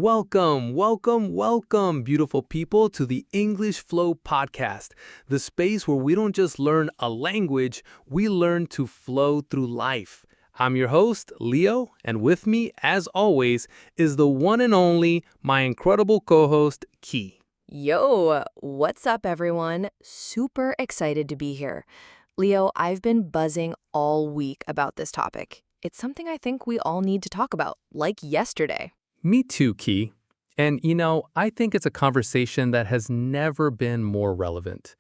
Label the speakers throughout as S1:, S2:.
S1: Welcome, beautiful people, to the English Flow podcast, the space where we don't just learn a language, we learn to flow through life. I'm your host, Leo, and with me, as always, is the one and only, my incredible co-host, Kee.
S2: Yo, what's up, everyone? Super excited to be here. Leo, I've been buzzing all week about this topic. It's something I think we all need to talk about, like yesterday.
S1: Me too, Kee. And I think it's a conversation that has never been more relevant.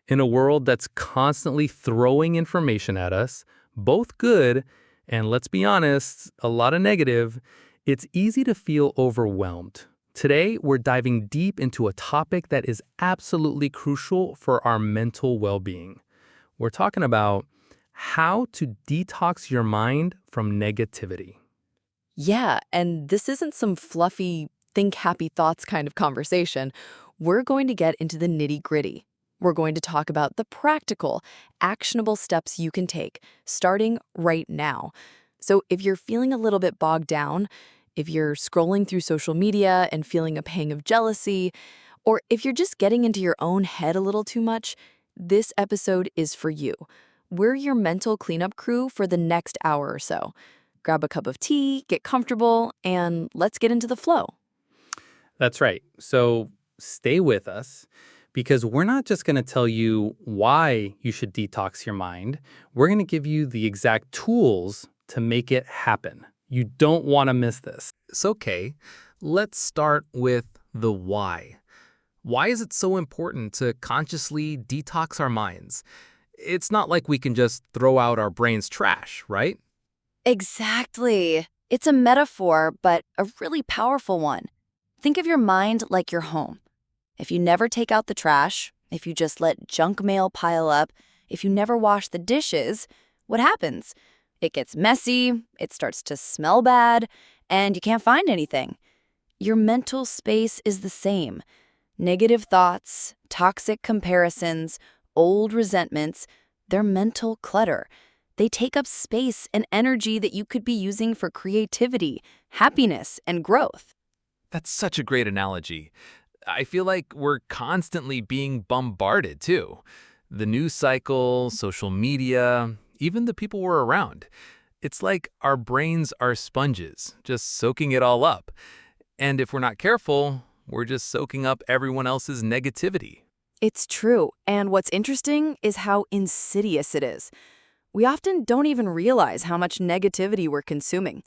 S1: In a world that's constantly throwing information at us, both good and, let's be honest, a lot of negative, it's easy to feel overwhelmed. Today, we're diving deep into a topic that is absolutely crucial for our mental well-being. We're talking about how to detox your mind from negativity.
S2: Yeah, and this isn't some fluffy, think happy thoughts kind of conversation. We're going to get into the nitty-gritty. We're going to talk about the practical, actionable steps you can take, starting right now. So if you're feeling a little bit bogged down, if you're scrolling through social media and feeling a pang of jealousy, or if you're just getting into your own head a little too much, this episode is for you. We're your mental cleanup crew for the next hour or so. Grab a cup of tea, get comfortable, and let's get into the flow.
S1: That's right. So stay with us because we're not just going to tell you why you should detox your mind. We're going to give you the exact tools to make it happen. You don't want to miss this. It's okay. Let's start with the why. Why is it so important to consciously detox our minds? It's not like we can just throw out our brain's trash, right?
S3: Exactly. It's a metaphor, but a really powerful one. Think of your mind like your home. If you never take out the trash, if you just let junk mail pile up, if you never wash the dishes, what happens? It gets messy, it starts to smell bad, and you can't find anything. Your mental space is the same. Negative thoughts, toxic comparisons, old resentments, they're mental clutter. They take up space and energy that you could be using for creativity, happiness, and growth.
S1: That's such a great analogy. I feel like we're constantly being bombarded, too. The news cycle, social media, even the people we're around. It's like our brains are sponges, just soaking it all up. And if we're not careful, we're just soaking up everyone else's negativity.
S2: It's true, and what's interesting is how insidious it is. We often don't even realize how much negativity we're consuming.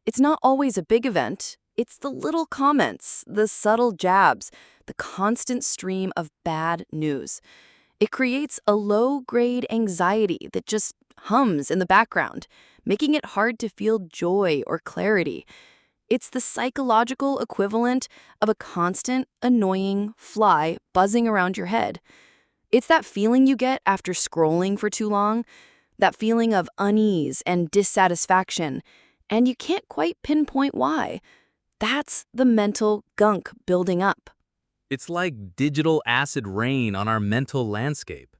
S2: It's not always a big event. It's the little comments, the subtle jabs, the constant stream of bad news. It creates a low-grade anxiety that just hums in the background, making it hard to feel joy or clarity. It's the psychological equivalent of a constant, annoying fly buzzing around your head. It's that feeling you get after scrolling for too long, that feeling of unease and dissatisfaction, and you can't quite pinpoint why. That's the mental gunk building up.
S1: It's like digital acid rain on our mental landscape.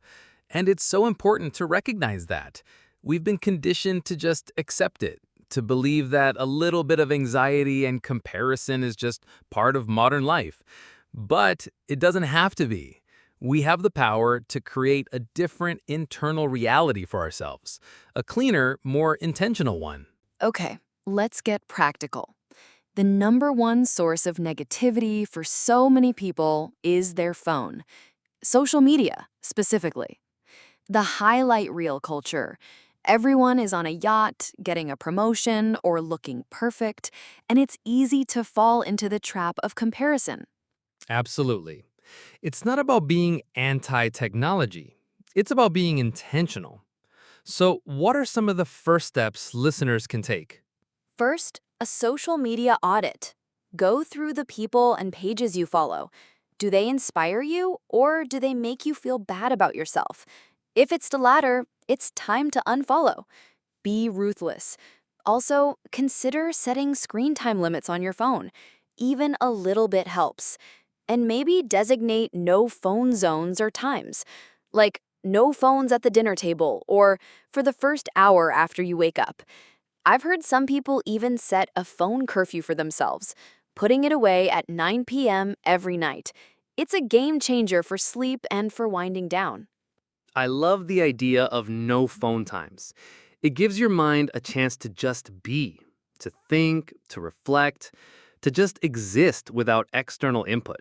S1: And it's so important to recognize that. We've been conditioned to just accept it, to believe that a little bit of anxiety and comparison is just part of modern life. But it doesn't have to be. We have the power to create a different internal reality for ourselves, a cleaner, more intentional one.
S2: Okay, let's get practical. The number one source of negativity for so many people is their phone. Social media, specifically. The highlight reel culture. Everyone is on a yacht, getting a promotion, or looking perfect, and it's easy to fall into the trap of comparison.
S1: Absolutely. It's not about being anti-technology. It's about being intentional. So, what are some of the first steps listeners can take?
S3: First, a social media audit. Go through the people and pages you follow. Do they inspire you, or do they make you feel bad about yourself? If it's the latter, it's time to unfollow. Be ruthless. Also, consider setting screen time limits on your phone. Even a little bit helps. And maybe designate no phone zones or times, like no phones at the dinner table or for the first hour after you wake up. I've heard some people even set a phone curfew for themselves.
S2: putting it away at 9 p.m. every night. It's a game changer for sleep and for winding down.
S1: I love the idea of no phone times. It gives your mind a chance to just be, to think, to reflect, to just exist without external input.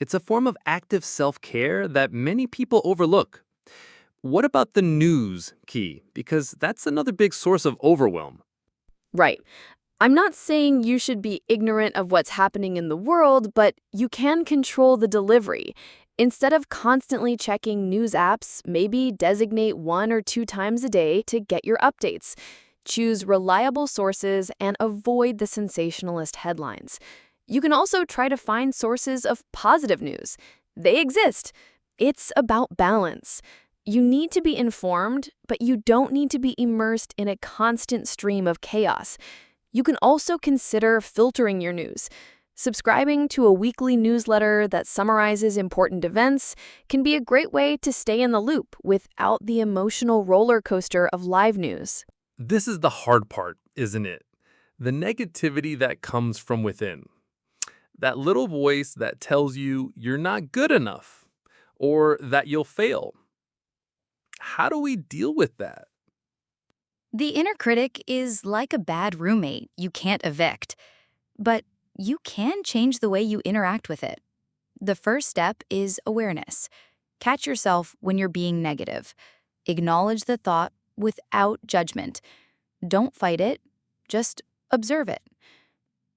S1: It's a form of active self-care that many people overlook. What about the news, Key? Because that's another big source of overwhelm.
S2: Right. I'm not saying you should be ignorant of what's happening in the world, but you can control the delivery. Instead of constantly checking news apps, maybe designate 1 or 2 times a day to get your updates. Choose reliable sources and avoid the sensationalist headlines. You can also try to find sources of positive news. They exist. It's about balance. You need to be informed, but you don't need to be immersed in a constant stream of chaos. You can also consider filtering your news. Subscribing to a weekly newsletter that summarizes important events can be a great way to stay in the loop without the emotional roller coaster of live news.
S1: This is the hard part, isn't it? The negativity that comes from within. That little voice that tells you you're not good enough or that you'll fail. How do we deal with that?
S3: The inner critic is like a bad roommate you can't evict, but you can change the way you interact with it. The first step is awareness. Catch yourself when you're being negative. Acknowledge the thought without judgment. Don't fight it, just observe it.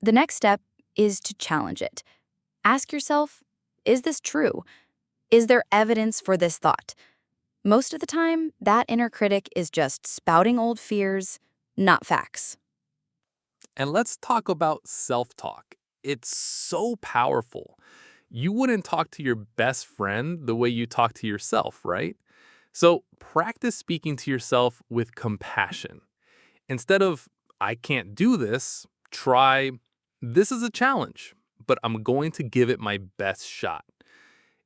S3: The next step is to challenge it. Ask yourself, is this true? Is there evidence for this thought? Most of the time, that inner critic is just spouting old fears, not facts.
S1: And let's talk about self-talk. It's so powerful. You wouldn't talk to your best friend the way you talk to yourself, right? So practice speaking to yourself with compassion. Instead of, I can't do this, try, this is a challenge, but I'm going to give it my best shot.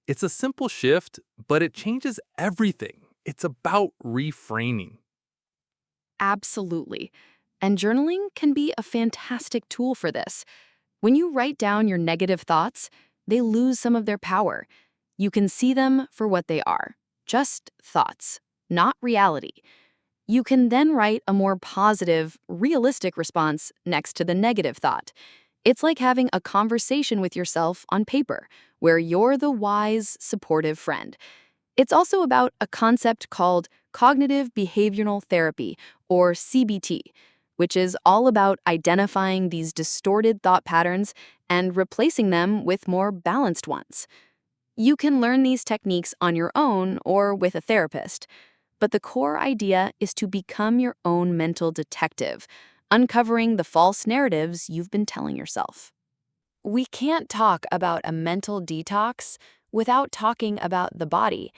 S1: It's a simple shift, but it changes everything. It's about reframing.
S2: Absolutely. And journaling can be a fantastic tool for this. When you write down your negative thoughts, they lose some of their power. You can see them for what they are, just thoughts, not reality. You can then write a more positive, realistic response next to the negative thought. It's like having a conversation with yourself on paper, where you're the wise, supportive friend. It's also about a concept called cognitive behavioral therapy, or CBT, which is all about identifying these distorted thought patterns and replacing them with more balanced ones. You can learn these techniques on your own or with a therapist, but the core idea is to become your own mental detective, uncovering the false narratives you've been telling yourself. We can't talk about a mental detox without talking about the body.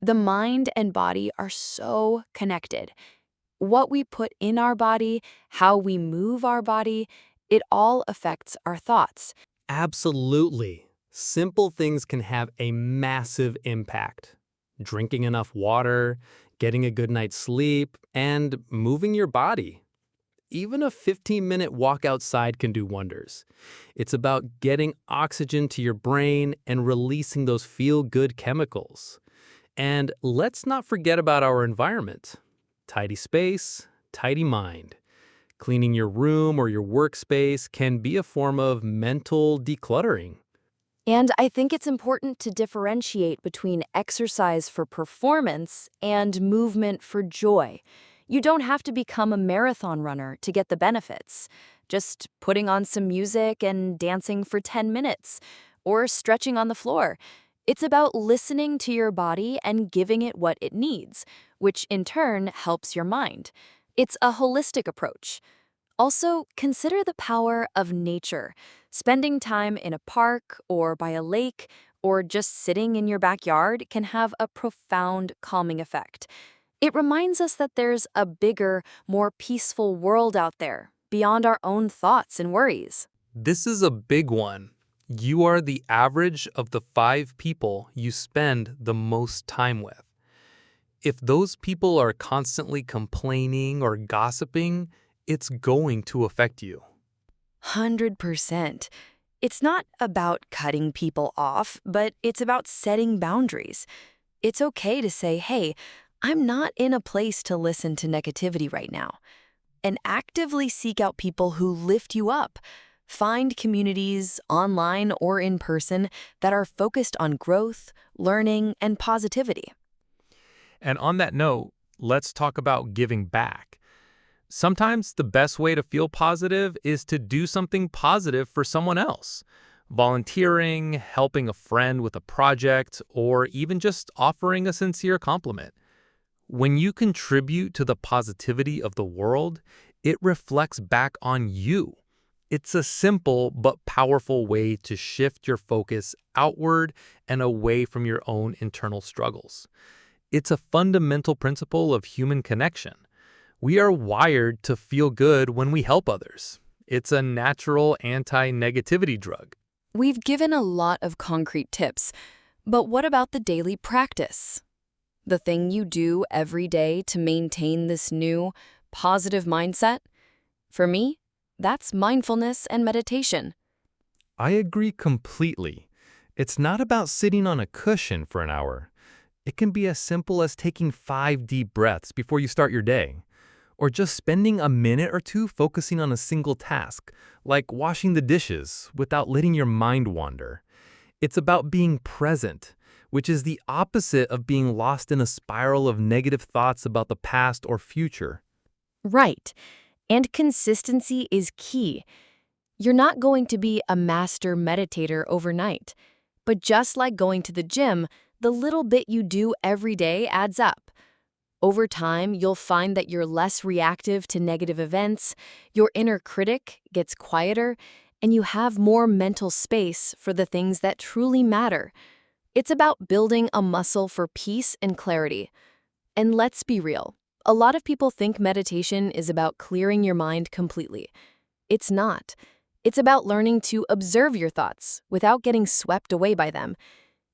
S2: The mind and body are so connected. What we put in our body, how we move our body, it all affects our thoughts.
S1: Absolutely. Simple things can have a massive impact. Drinking enough water, getting a good night's sleep, and moving your body. Even a 15-minute walk outside can do wonders. It's about getting oxygen to your brain and releasing those feel-good chemicals. And let's not forget about our environment. Tidy space, tidy mind. Cleaning your room or your workspace can be a form of mental decluttering.
S2: And I think it's important to differentiate between exercise for performance and movement for joy. You don't have to become a marathon runner to get the benefits. Just putting on some music and dancing for 10 minutes, or stretching on the floor. It's about listening to your body and giving it what it needs, which in turn helps your mind. It's a holistic approach. Also, consider the power of nature. Spending time in a park or by a lake or just sitting in your backyard can have a profound calming effect. It reminds us that there's a bigger, more peaceful world out there, beyond our own thoughts and worries.
S1: This is a big one. You are the average of the 5 people you spend the most time with. If those people are constantly complaining or gossiping, it's going to affect you.
S2: 100%. It's not about cutting people off, but it's about setting boundaries. It's okay to say, hey, I'm not in a place to listen to negativity right now. And actively seek out people who lift you up. Find communities, online or in person, that are focused on growth, learning, and positivity.
S1: And on that note, let's talk about giving back. Sometimes the best way to feel positive is to do something positive for someone else. Volunteering, helping a friend with a project, or even just offering a sincere compliment. When you contribute to the positivity of the world, it reflects back on you. It's a simple but powerful way to shift your focus outward and away from your own internal struggles. It's a fundamental principle of human connection. We are wired to feel good when we help others. It's a natural anti-negativity drug.
S2: We've given a lot of concrete tips, but what about the daily practice? The thing you do every day to maintain this new, positive mindset? For me, that's mindfulness and meditation.
S1: I agree completely. It's not about sitting on a cushion for an hour. It can be as simple as taking 5 deep breaths before you start your day, or just spending a minute or two focusing on a single task, like washing the dishes without letting your mind wander. It's about being present, which is the opposite of being lost in a spiral of negative thoughts about the past or future.
S2: Right. And consistency is key. You're not going to be a master meditator overnight. But just like going to the gym, the little bit you do every day adds up. Over time, you'll find that you're less reactive to negative events, your inner critic gets quieter, and you have more mental space for the things that truly matter. It's about building a muscle for peace and clarity. And let's be real, a lot of people think meditation is about clearing your mind completely. It's not. It's about learning to observe your thoughts without getting swept away by them.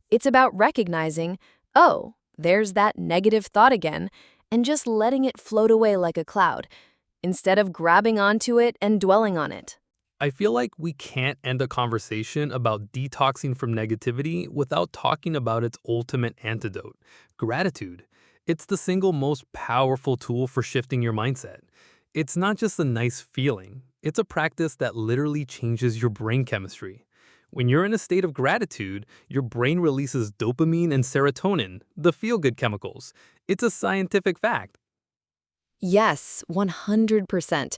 S2: It's about recognizing, oh, there's that negative thought again, and just letting it float away like a cloud, instead of grabbing onto it and dwelling on it.
S1: I feel like we can't end a conversation about detoxing from negativity without talking about its ultimate antidote, gratitude. It's the single most powerful tool for shifting your mindset. It's not just a nice feeling, it's a practice that literally changes your brain chemistry. When you're in a state of gratitude, your brain releases dopamine and serotonin, the feel-good chemicals. It's a scientific fact.
S2: Yes, 100%.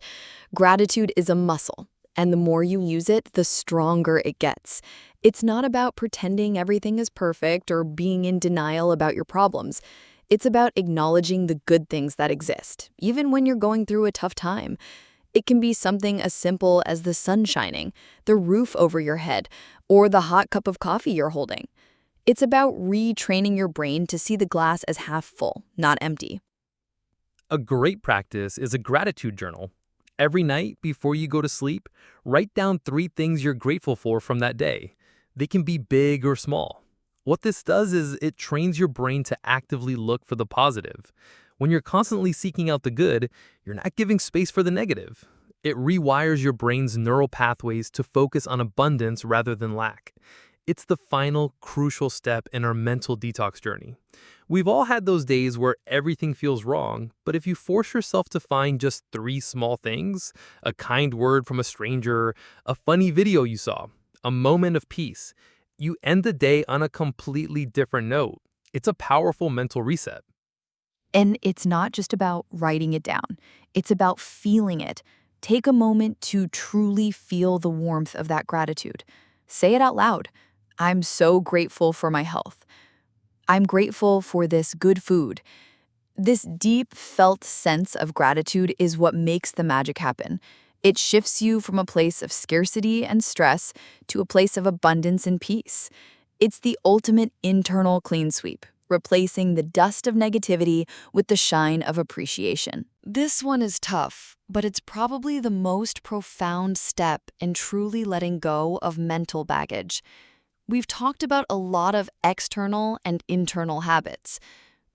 S2: Gratitude is a muscle, and the more you use it, the stronger it gets. It's not about pretending everything is perfect or being in denial about your problems. It's about acknowledging the good things that exist, even when you're going through a tough time. It can be something as simple as the sun shining, the roof over your head, or the hot cup of coffee you're holding. It's about retraining your brain to see the glass as half full, not empty.
S1: A great practice is a gratitude journal. Every night before you go to sleep, write down 3 things you're grateful for from that day. They can be big or small. What this does is it trains your brain to actively look for the positive. When you're constantly seeking out the good, you're not giving space for the negative. It rewires your brain's neural pathways to focus on abundance rather than lack. It's the final, crucial step in our mental detox journey. We've all had those days where everything feels wrong, but if you force yourself to find just 3 small things, a kind word from a stranger, a funny video you saw, a moment of peace, you end the day on a completely different note. It's a powerful mental reset.
S3: And it's not just about writing it down. It's about feeling it. Take a moment to truly feel the warmth of that gratitude. Say it out loud. I'm so grateful for my health. I'm grateful for this good food. This deep felt sense of gratitude is what makes the magic happen. It shifts you from a place of scarcity and stress to a place of abundance and peace. It's the ultimate internal clean sweep, replacing the dust of negativity with the shine of appreciation. This one is tough, but it's probably the most profound step in truly letting go of mental baggage. We've talked about a lot of external and internal habits,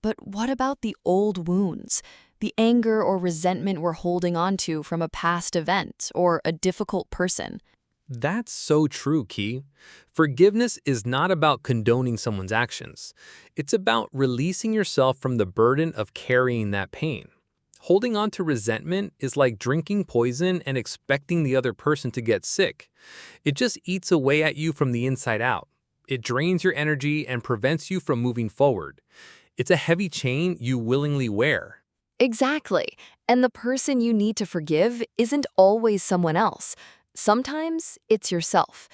S3: but what about the old wounds? The anger or resentment we're holding on to from a past event or a difficult person?
S4: That's so true, Key. Forgiveness is not about condoning someone's actions. It's about releasing yourself from the burden of carrying that pain. Holding on to resentment is like drinking poison and expecting the other person to get sick. It just eats away at you from the inside out. It drains your energy and prevents you from moving forward. It's a heavy chain you willingly wear.
S2: Exactly. And the person you need to forgive isn't always someone else. Sometimes it's yourself.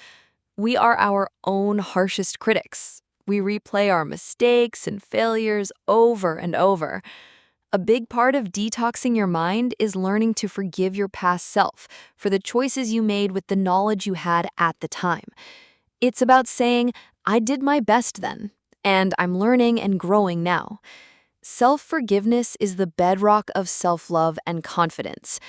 S2: We are our own harshest critics. We replay our mistakes and failures over and over. A big part of detoxing your mind is learning to forgive your past self for the choices you made with the knowledge you had at the time. It's about saying, I did my best then, and I'm learning and growing now. Self-forgiveness is the bedrock of self-love and confidence.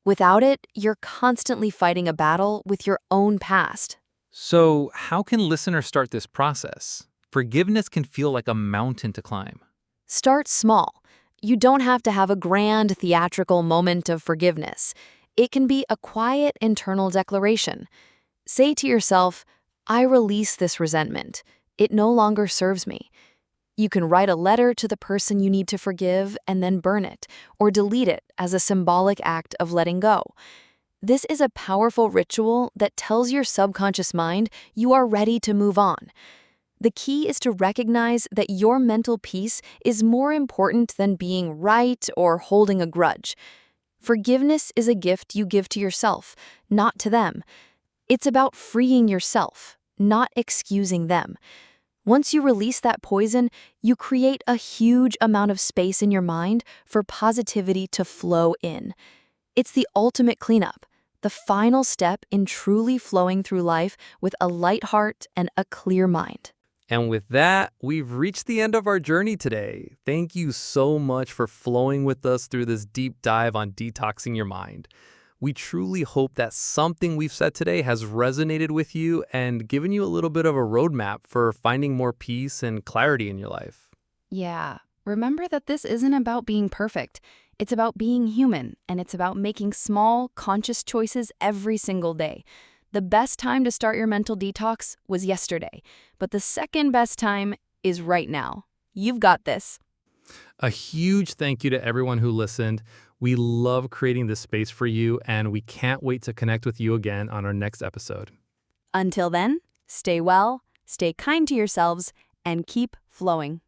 S2: Without it, you're constantly fighting a battle with your own past.
S1: So, how can listeners start this process? Forgiveness can feel like a mountain to climb.
S2: Start small. You don't have to have a grand theatrical moment of forgiveness. It can be a quiet internal declaration. Say to yourself, I release this resentment. It no longer serves me. You can write a letter to the person you need to forgive and then burn it, or delete it as a symbolic act of letting go. This is a powerful ritual that tells your subconscious mind you are ready to move on. The key is to recognize that your mental peace is more important than being right or holding a grudge. Forgiveness is a gift you give to yourself, not to them. It's about freeing yourself, not excusing them. Once you release that poison, you create a huge amount of space in your mind for positivity to flow in. It's the ultimate cleanup, the final step in truly flowing through life with a light heart and a clear mind.
S1: And with that, we've reached the end of our journey today. Thank you so much for flowing with us through this deep dive on detoxing your mind. We truly hope that something we've said today has resonated with you and given you a little bit of a roadmap for finding more peace and clarity in your life.
S2: Yeah, remember that this isn't about being perfect. It's about being human, and it's about making small, conscious choices every single day. The best time to start your mental detox was yesterday, but the second best time is right now. You've got this.
S1: A huge thank you to everyone who listened. We love creating this space for you, and we can't wait to connect with you again on our next episode.
S2: Until then, stay well, stay kind to yourselves, and keep flowing.